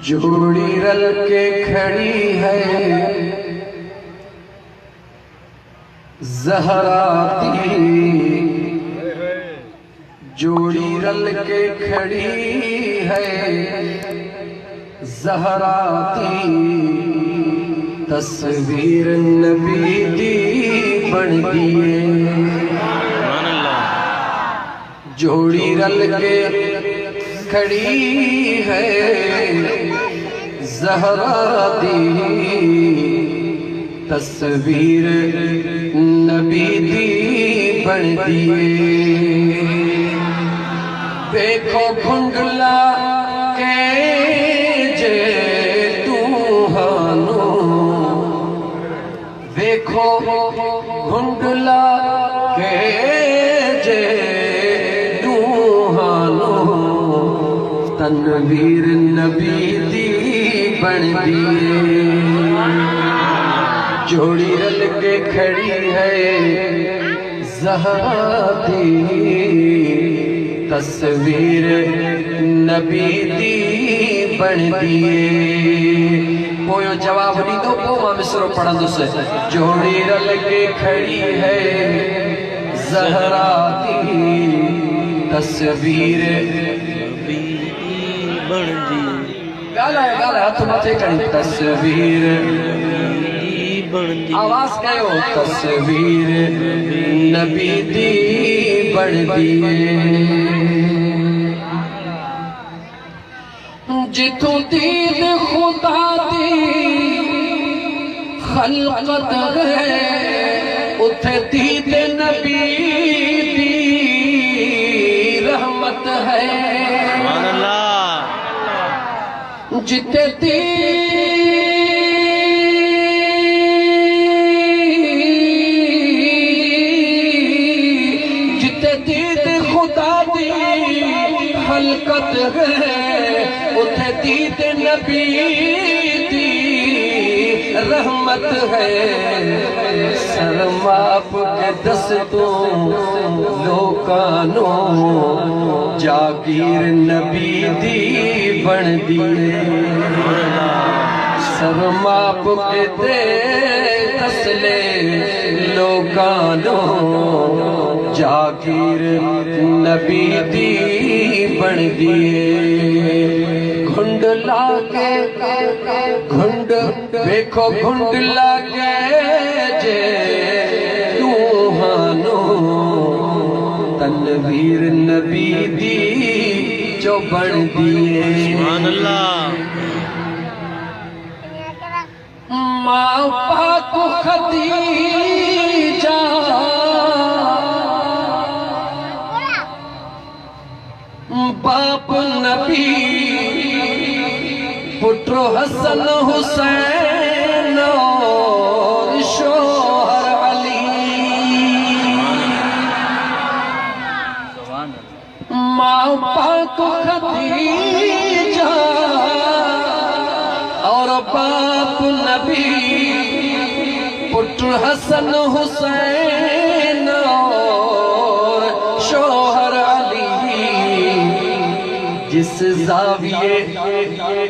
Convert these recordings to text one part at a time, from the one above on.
جوڑی رل کے کھڑی ہے زہرا دی، جوڑی رل کے کھڑی ہے زہرا دی، تصویر نبی دی بن دیئے، جوڑی رل کے کھڑی ہے زہرا دی، تصویر نبی دی بن دیئے، دیکھو بھنڈلا کے جے دوہانو، دیکھو بھنڈلا کے جے تنویر نبی دی بن دیئے، جوڑی رل کے کھڑی ہے زہرا دی، تصویر نبی دی بن دیئے۔ پویو جواب نہیں دو پو ماں مصرو پڑھا دو سے، جوڑی رل کے کھڑی ہے زہرا دی، تصویر گالا ہے ہاتھ ماتھے کھڑی، تصویر آواز کہو، تصویر نبی دی بن دیئے، جتوں دید خدا دی خلقت ہے، اتھے دید نبی دی رحمت ہے، جتے دید خدا دی خلقت ہے، اتھے دید نبی دی رحمت ہے، سرماپ کے دستوں لوکانوں جاگیر نبی دی بن دیئے، سرماپ کے دسلے لوکانوں جاگیر نبی دی بن دیئے، گھنڈ لاگے گھنڈ دیکھو گھنڈ لاگے جے دوہانو، تنویر نبی دی جو بن دیئے، سبحان اللہ، ماں پاک خدیجہ باپ نبی، پٹرو حسن حسین اور شوہر علی، ماں پاک خدیجہ اور باپ نبی، پٹر حسن حسین اور شوہر علی، جس زاویے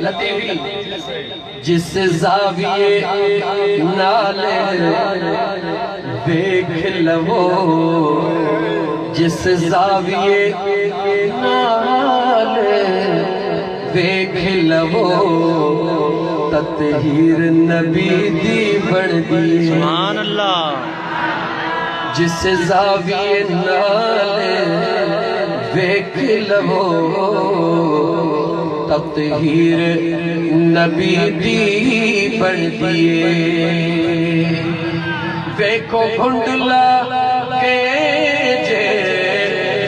لطیفی جس زاویے نالے دیکھ لو، جس زاویے نالے دیکھ لو، تطہیر نبی دی بن دیئے، سبحان اللہ، جس زاویے نالے دیکھ لو، تطہیر نبی دی بن دیئے، دیکھو بھنڈلا کے جے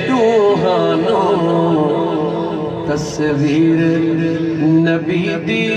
دوہانوں، تصویر نبی دی